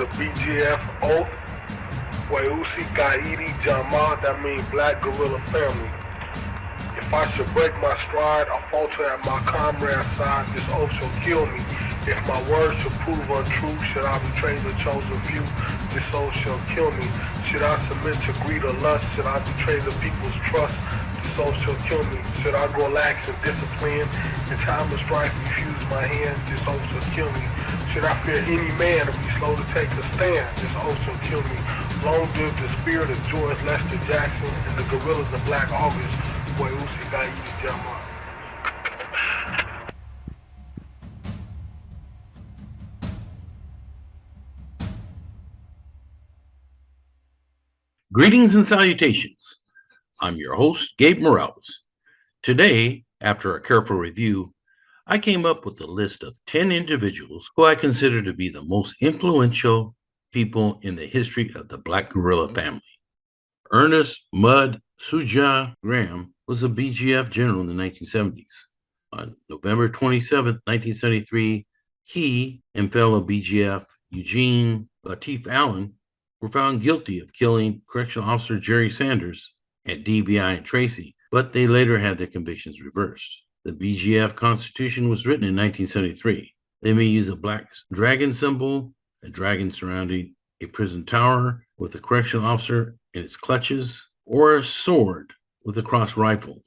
the BGF Oath, Weusi Gaidi Jamma, that means Black Guerrilla Family. If I should break my stride or falter at my comrade's side, this oath shall kill me. If my words should prove untrue, should I betray the chosen few, this oath shall kill me. Should I submit to greed or lust, should I betray the people's trust, this oath shall kill me. Should I grow lax in discipline, in time of strife refuse my hand, this oath shall kill me. Should I fear any man or be slow to take a stand, this oath shall kill me. Long live the spirit of George Lester Jackson and the guerrillas of Black August, Weusi Gaidi Jamma. Greetings and salutations. I'm your host, Gabe Morales. Today, after a careful review, I came up with a list of 10 individuals who I consider to be the most influential people in the history of the Black Guerrilla Family. Ernest "Mud" Suja Graham was a BGF general in the 1970s. On November 27, 1973, he and fellow BGF Eugene Lateef Allen were found guilty of killing Correctional Officer Jerry Sanders at DVI in Tracy, but they later had their convictions reversed. The BGF Constitution was written in 1973. They may use a black dragon symbol, a dragon surrounding a prison tower with a correctional officer in its clutches, or a sword with a cross rifle,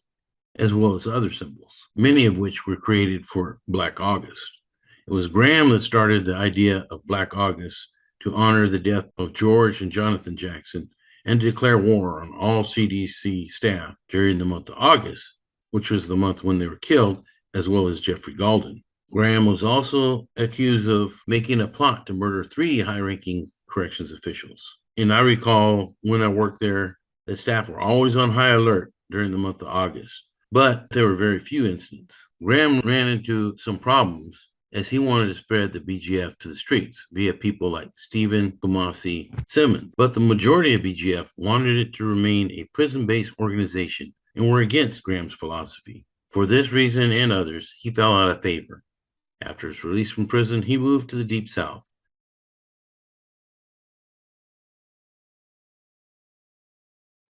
as well as other symbols, many of which were created for Black August. It was Graham that started the idea of Black August to honor the death of George and Jonathan Jackson and declare war on all CDC staff during the month of August, which was the month when they were killed, as well as Jeffrey Galden. Graham was also accused of making a plot to murder 3 high-ranking corrections officials. And I recall when I worked there, the staff were always on high alert during the month of August, but there were very few incidents. Graham ran into some problems as he wanted to spread the BGF to the streets via people like Stephen Kumasi Simmons. But the majority of BGF wanted it to remain a prison-based organization and were against Graham's philosophy. For this reason and others, he fell out of favor. After his release from prison, he moved to the Deep South.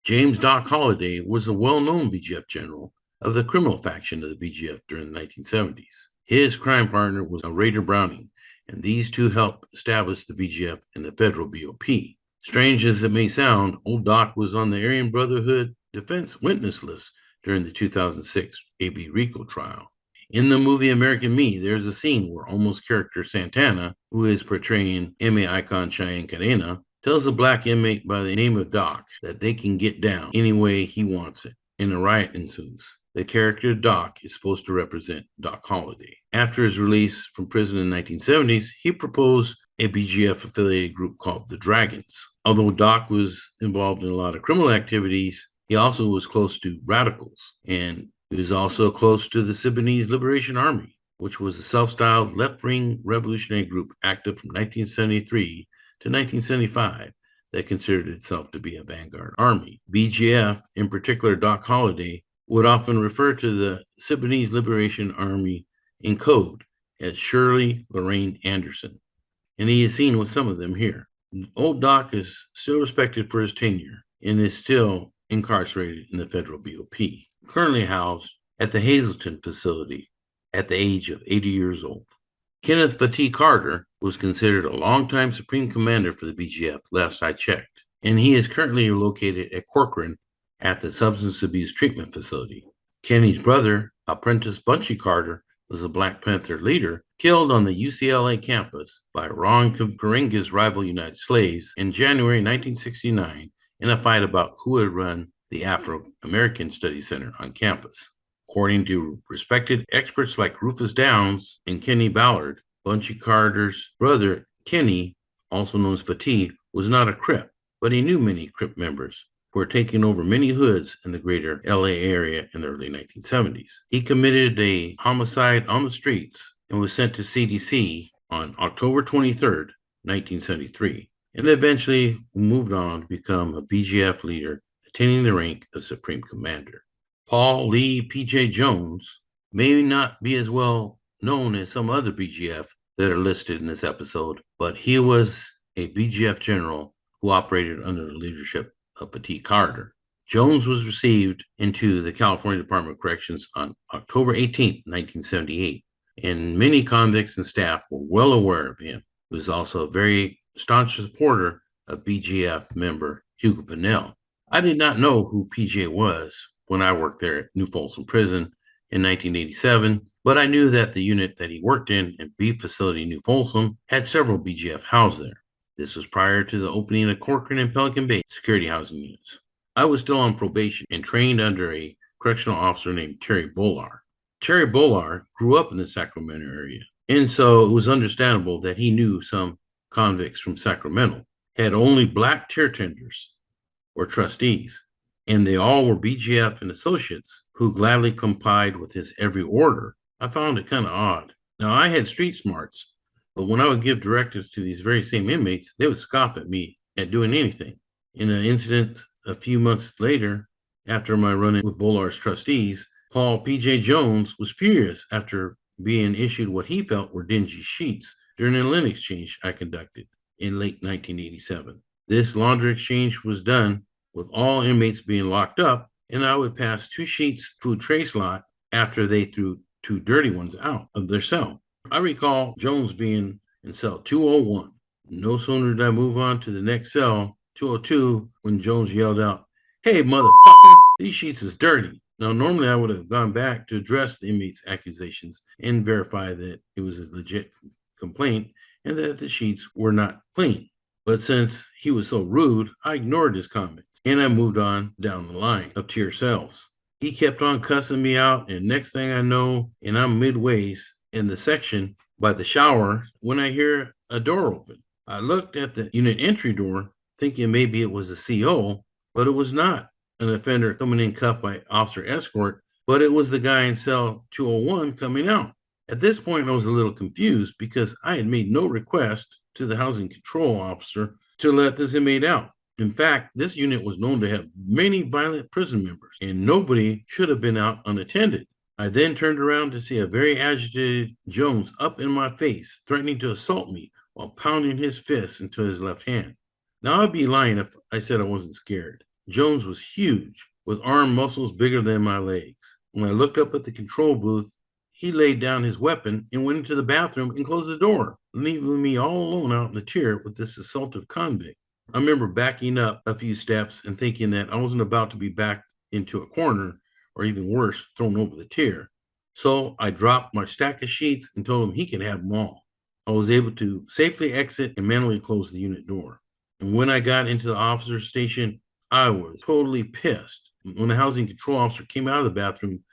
James "Doc" Holliday was a well-known BGF general of the criminal faction of the BGF during the 1970s. His crime partner was Raider Browning, and these two helped establish the BGF and the federal BOP. Strange as it may sound, Old Doc was on the Aryan Brotherhood defense witness list during the 2006 AB RICO trial. In the movie American Me, there's a scene where Olmo's character Santana, who is portraying MA icon Cheyenne Cadena, tells a black inmate by the name of Doc that they can get down any way he wants it, and a riot ensues. The character Doc is supposed to represent Doc Holliday. After his release from prison in the 1970s, he proposed a BGF-affiliated group called the Dragons. Although Doc was involved in a lot of criminal activities, he also was close to radicals, and he was also close to the Sudanese Liberation Army, which was a self-styled left-wing revolutionary group active from 1973 to 1975 that considered itself to be a vanguard army. BGF, in particular Doc Holliday, would often refer to the Sudanese Liberation Army in code as Shirley Lorraine Anderson, and he is seen with some of them here. Old Doc is still respected for his tenure and is still incarcerated in the federal BOP, currently housed at the Hazleton facility at the age of 80 years old. Kenneth Carter was considered a longtime Supreme Commander for the BGF, last I checked, and he is currently located at Corcoran at the Substance Abuse Treatment Facility. Kenny's brother, Apprentice Bunchy Carter, was a Black Panther leader killed on the UCLA campus by Ron Karenga's rival United Slaves in January 1969 in a fight about who would run the Afro-American Studies Center on campus. According to respected experts like Rufus Downs and Kenny Ballard, Bunchy Carter's brother, Kenny, also known as Fatih, was not a Crip, but he knew many Crip members who were taking over many hoods in the greater LA area in the early 1970s. He committed a homicide on the streets and was sent to CDC on October 23rd, 1973, and eventually moved on to become a BGF leader, attaining the rank of Supreme Commander. Paul Lee P.J. Jones may not be as well known as some other BGF that are listed in this episode, but he was a BGF general who operated under the leadership of Kenneth Carter. Jones was received into the California Department of Corrections on October 18, 1978, and many convicts and staff were well aware of him. He was also a very staunch supporter of BGF member Hugo Pinnell. I did not know who PJ was when I worked there at New Folsom Prison in 1987, but I knew that the unit that he worked in Beef Facility New Folsom had several BGF housed there. This was prior to the opening of Corcoran and Pelican Bay security housing units. I was still on probation and trained under a correctional officer named Terry Bolar. Terry Bolar grew up in the Sacramento area, and so it was understandable that he knew some convicts from Sacramento, had only black tier tenders or trustees, and they all were BGF and associates who gladly complied with his every order. I found it kind of odd. Now, I had street smarts, but when I would give directives to these very same inmates, they would scoff at me at doing anything. In an incident a few months later, after my run-in with Bolar's trustees, Paul P.J. Jones was furious after being issued what he felt were dingy sheets during a lint exchange I conducted in late 1987. This laundry exchange was done with all inmates being locked up, and I would pass 2 sheets food tray slot after they threw 2 dirty ones out of their cell. I recall Jones being in cell 201. No sooner did I move on to the next cell, 202, when Jones yelled out, "Hey, motherfucker, these sheets is dirty." Now, normally I would have gone back to address the inmate's accusations and verify that it was a legit complaint and that the sheets were not clean. But since he was so rude, I ignored his comments and I moved on down the line of tier cells. He kept on cussing me out, and next thing I know, and I'm midways in the section by the shower when I hear a door open. I looked at the unit entry door thinking maybe it was a CO, but it was not an offender coming in cuffed by officer escort, but it was the guy in cell 201 coming out. At this point, I was a little confused because I had made no request to the housing control officer to let this inmate out. In fact, this unit was known to have many violent prison members, and nobody should have been out unattended. I then turned around to see a very agitated Jones up in my face, threatening to assault me while pounding his fists into his left hand. Now, I'd be lying if I said I wasn't scared. Jones was huge, with arm muscles bigger than my legs. When I looked up at the control booth, he laid down his weapon and went into the bathroom and closed the door, leaving me all alone out in the tier with this assaultive convict. I remember backing up a few steps and thinking that I wasn't about to be backed into a corner, or even worse, thrown over the tier. So I dropped my stack of sheets and told him he could have them all. I was able to safely exit and manually close the unit door. And when I got into the officer's station, I was totally pissed. When the housing control officer came out of the bathroom,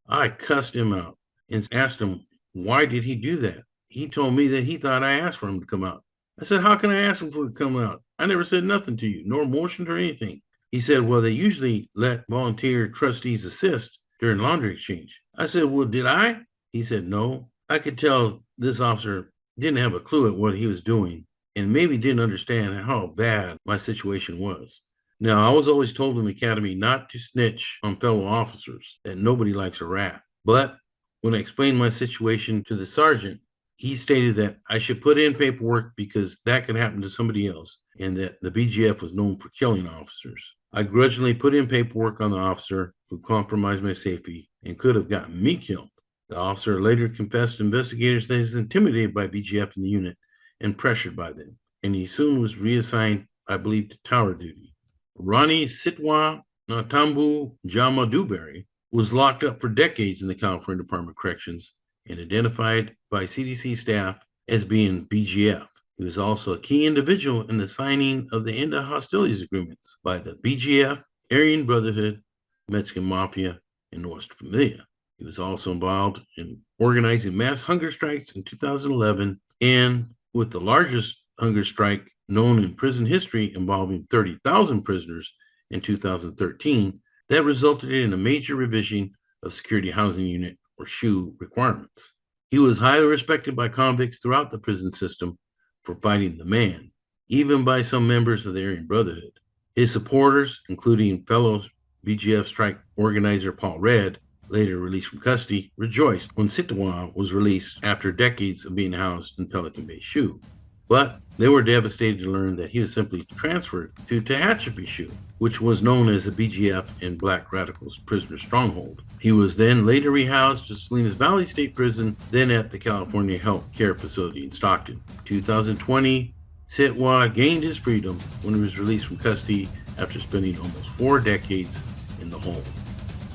I cussed him out and asked him, why did he do that? He told me that he thought I asked for him to come out. I said, how can I ask him for him to come out? I never said nothing to you, nor motioned or anything. He said, well, they usually let volunteer trustees assist during laundry exchange. I said, well, did I? He said, no. I could tell this officer didn't have a clue at what he was doing and maybe didn't understand how bad my situation was. Now, I was always told in the academy not to snitch on fellow officers, that nobody likes a rat. But when I explained my situation to the sergeant, he stated that I should put in paperwork because that could happen to somebody else, and that the BGF was known for killing officers. I grudgingly put in paperwork on the officer who compromised my safety and could have gotten me killed. The officer later confessed to investigators that he was intimidated by BGF in the unit and pressured by them, and he soon was reassigned, I believe, to tower duty. Ronnie Sitwa Natambu Jamma Dewberry was locked up for decades in the California Department of Corrections and identified by CDC staff as being BGF. He was also a key individual in the signing of the end of hostilities agreements by the BGF, Aryan Brotherhood, Mexican Mafia, and Nuestra Familia. He was also involved in organizing mass hunger strikes in 2011, and with the largest hunger strike known in prison history involving 30,000 prisoners in 2013, that resulted in a major revision of Security Housing Unit or SHU requirements. He was highly respected by convicts throughout the prison system for fighting the man, even by some members of the Aryan Brotherhood. His supporters, including fellow BGF strike organizer Paul Red, later released from custody, rejoiced when Sitwa was released after decades of being housed in Pelican Bay SHU. But They were devastated to learn that he was simply transferred to Tehachapi, which was known as the BGF and Black Radicals prisoner stronghold. He was then later rehoused to Salinas Valley State Prison, then at the California Health Care Facility in Stockton. 2020, Sitwa gained his freedom when he was released from custody after spending almost 4 decades in the home.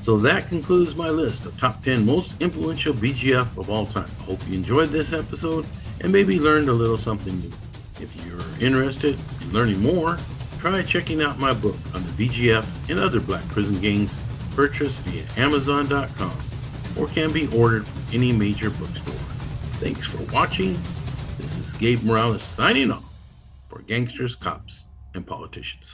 So that concludes my list of top 10 most influential BGF of all time. I hope you enjoyed this episode and maybe learned a little something new. If you're interested in learning more, try checking out my book on the BGF and other black prison gangs, purchased via Amazon.com, or can be ordered from any major bookstore. Thanks for watching. This is Gabe Morales signing off for Gangsters, Cops, and Politicians.